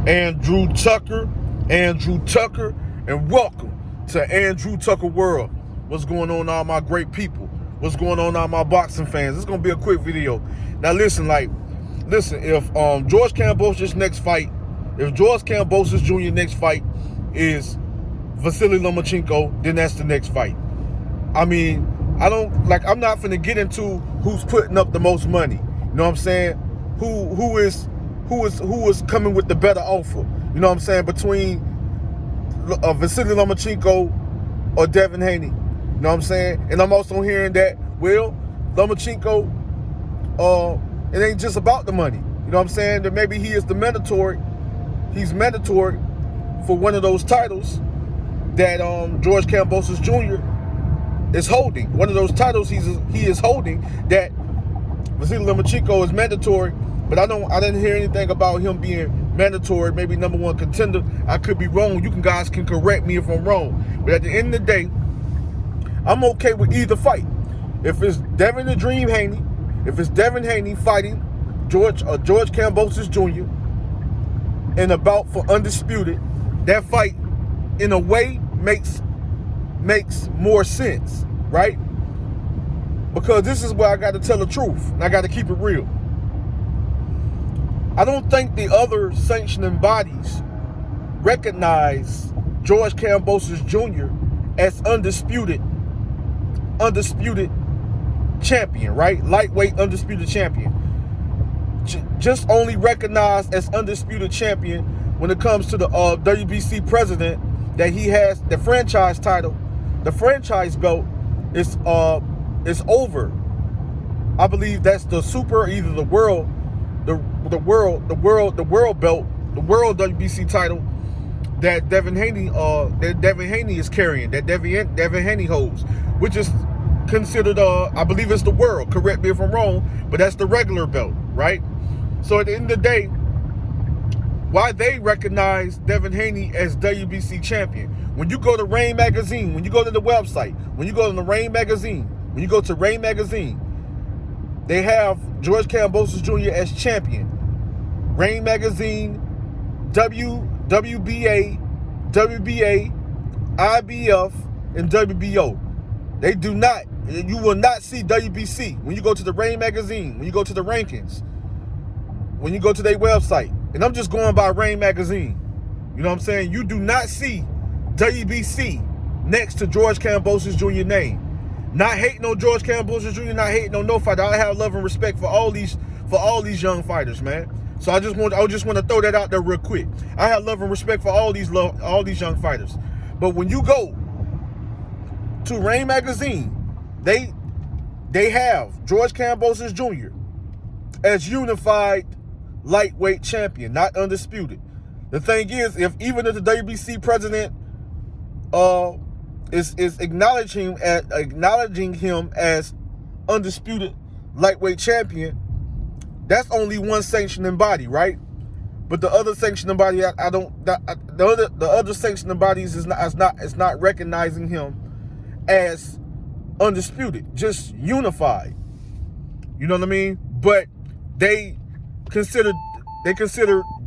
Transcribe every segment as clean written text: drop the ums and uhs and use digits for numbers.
Andrew Tucker, and welcome to Andrew Tucker World. What's going on, all my great people? What's going on, all my boxing fans? It's gonna be a quick video. Now listen, if George Kambosos' next fight, if George Kambosos Jr. next fight is Vasiliy Lomachenko, then that's the next fight. I mean, I'm not finna get into who's putting up the most money. You know what I'm saying? Who is coming with the better offer? You know what I'm saying? Between Vasiliy Lomachenko or Devin Haney. You know what I'm saying? And I'm also hearing that, well, Lomachenko, it ain't just about the money. You know what I'm saying? That maybe he is the mandatory. He's mandatory for one of those titles that George Kambosos Jr. is holding. One of those titles he is holding that Vasiliy Lomachenko is mandatory, but I didn't hear anything about him being mandatory, maybe number one contender. I could be wrong. You guys can correct me if I'm wrong. But at the end of the day, I'm okay with either fight. If it's Devin the Dream Haney, if it's Devin Haney fighting George Kambosos Jr. in a bout for Undisputed, that fight in a way makes more sense, right? Because this is where I got to tell the truth, and I got to keep it real. I don't think the other sanctioning bodies recognize George Kambosos Jr. as undisputed champion, right? Lightweight undisputed champion. Just only recognized as undisputed champion when it comes to the WBC president, that he has the franchise title. The franchise belt is over. I believe that's the super, either the world belt, the world WBC title that Devin Haney is carrying, that Devin Haney holds, which is considered I believe it's the world. Correct me if I'm wrong, but that's the regular belt, right? So at the end of the day, why they recognize Devin Haney as WBC champion? When you go to Rain Magazine, when you go to the website, when you go to Rain Magazine, they have George Kambosos Jr. as champion. Rain Magazine, WBA, IBF, and WBO. They do not, you will not see WBC when you go to the Rain Magazine, when you go to the rankings, when you go to their website. And I'm just going by Rain Magazine. You know what I'm saying? You do not see WBC next to George Kambosos Jr. name. Not hating on George Kambosos Jr., not hating on no fighter. I have love and respect for all these young fighters, man. So I just want to throw that out there real quick. I have love and respect for all these young fighters. But when you go to Rain Magazine, they have George Kambosos Jr. as unified lightweight champion, not undisputed. The thing is, if the WBC president is acknowledging him as undisputed lightweight champion, that's only one sanctioning body, right? But the other sanctioning body, the other sanctioning bodies is not recognizing him as undisputed, just unified. You know what I mean? But they consider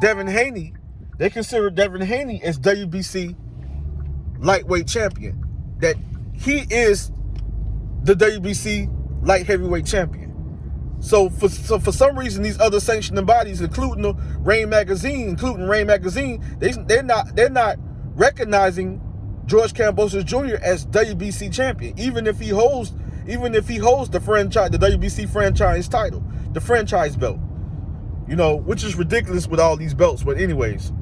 Devin Haney. They consider Devin Haney as WBC lightweight champion. That he is the WBC light heavyweight champion. So for some reason, these other sanctioning bodies, including Rain Magazine, they're not recognizing George Kambosos Jr. as WBC champion, even if he holds the franchise, the WBC franchise title, the franchise belt. You know, which is ridiculous with all these belts. But anyways,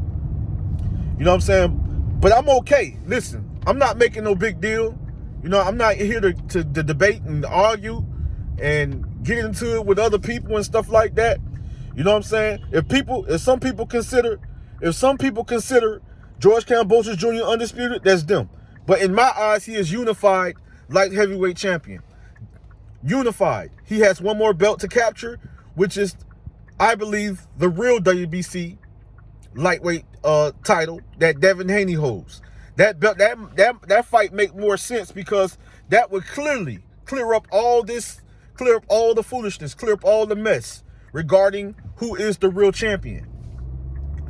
you know what I'm saying? But I'm okay. Listen, I'm not making no big deal. You know, I'm not here to debate and argue and get into it with other people and stuff like that. You know what I'm saying? If some people consider George Kambosos Jr. undisputed, that's them. But in my eyes, he is unified light heavyweight champion. Unified. He has one more belt to capture, which is, I believe, the real WBC lightweight title that Devin Haney holds. That belt, that fight make more sense, because that would clearly clear up all the foolishness, clear up all the mess regarding who is the real champion.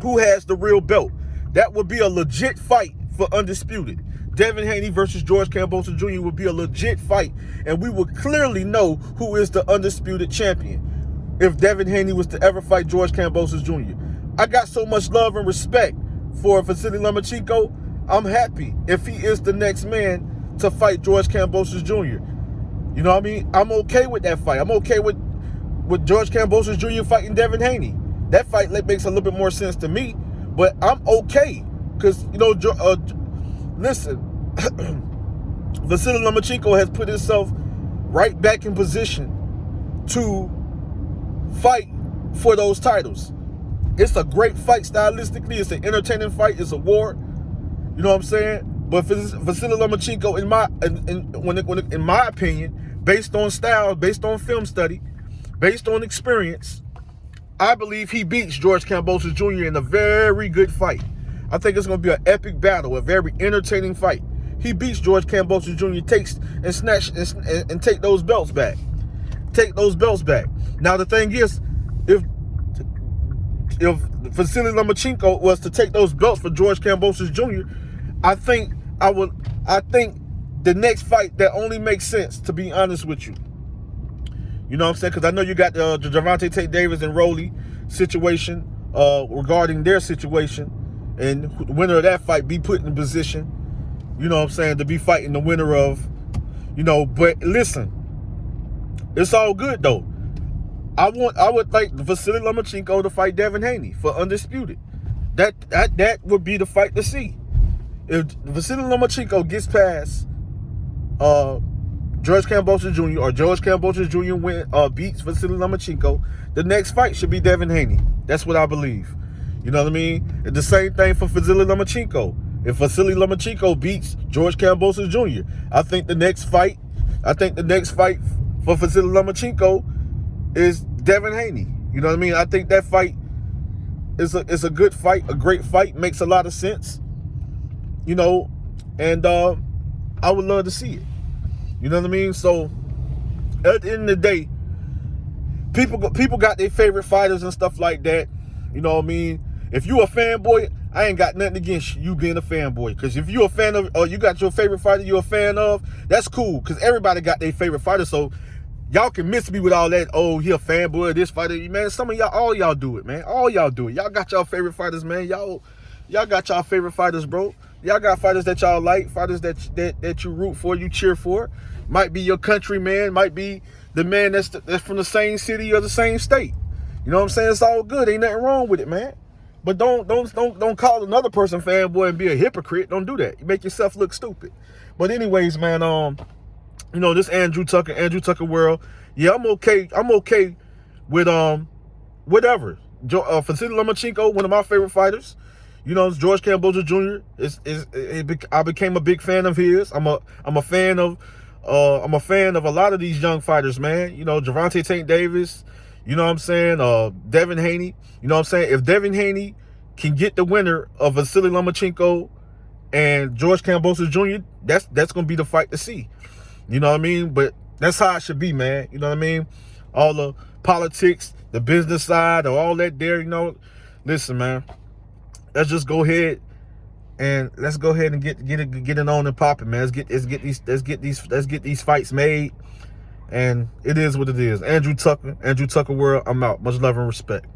who has the real belt. That would be a legit fight for Undisputed. Devin Haney versus George Kambosos Jr. would be a legit fight, and we would clearly know who is the Undisputed champion if Devin Haney was to ever fight George Kambosos Jr. I got so much love and respect for Vasiliy Lomachenko. I'm happy if he is the next man to fight George Kambosos Jr. You know what I mean? I'm okay with that fight. I'm okay with George Kambosos Jr. fighting Devin Haney. That fight makes a little bit more sense to me, but I'm okay. Because, you know, listen, Vasiliy Lomachenko has put himself right back in position to fight for those titles. It's a great fight stylistically. It's an entertaining fight. It's a war. You know what I'm saying? But Vasiliy Lomachenko, in my opinion, based on style, based on film study, based on experience, I believe he beats George Kambosos Jr. in a very good fight. I think it's going to be an epic battle, a very entertaining fight. He beats George Kambosos Jr., takes and snatch and take those belts back. Take those belts back. Now the thing is, if Vasiliy Lomachenko was to take those belts for George Kambosos Jr., I think the next fight that only makes sense, to be honest with you. You know what I'm saying? Because I know you got the Gervonta Tate Davis and Rolly situation regarding their situation, and the winner of that fight be put in position, you know what I'm saying, to be fighting the winner of, you know. But listen, it's all good though. I would like Vasiliy Lomachenko to fight Devin Haney for Undisputed. That would be the fight to see. If Vasiliy Lomachenko gets past George Kambosos Jr. or George Kambosos Jr. Beats Vasiliy Lomachenko, the next fight should be Devin Haney. That's what I believe. You know what I mean? And the same thing for Vasiliy Lomachenko. If Vasiliy Lomachenko beats George Kambosos Jr., I think the next fight for Vasiliy Lomachenko is Devin Haney. You know what I mean? I think that fight is a good fight, a great fight, makes a lot of sense. You know, and I would love to see it. You know what I mean? So at the end of the day, people got their favorite fighters and stuff like that. You know what I mean? If you a fanboy, I ain't got nothing against you being a fanboy. Because if you a fan of, or you got your favorite fighter you're a fan of, that's cool. Because everybody got their favorite fighter. So y'all can miss me with all that, oh, he a fanboy of this fighter. Man, some of y'all, all y'all do it, man. All y'all do it. Y'all got y'all favorite fighters, man. Y'all got y'all favorite fighters, bro. Y'all got fighters that y'all like, fighters that you root for, you cheer for. Might be your countryman, might be the man that's from the same city or the same state. You know what I'm saying? It's all good. Ain't nothing wrong with it, man. But don't call another person fanboy and be a hypocrite. Don't do that. You make yourself look stupid. But anyways, man, you know, this Andrew Tucker world. Yeah, I'm okay. I'm okay with whatever. Vasiliy Lomachenko, one of my favorite fighters. You know, it's George Kambosos Jr. I became a big fan of his. I'm a fan of a lot of these young fighters, man. You know, Gervonta Tate Davis. You know what I'm saying? Devin Haney. You know what I'm saying? If Devin Haney can get the winner of Vasiliy Lomachenko and George Kambosos Jr., that's gonna be the fight to see. You know what I mean? But that's how it should be, man. You know what I mean? All the politics, the business side, or all that there, you know. Listen, man. Let's just go ahead and get it on and popping, man. Let's get these fights made. And it is what it is. Andrew Tucker World, I'm out. Much love and respect.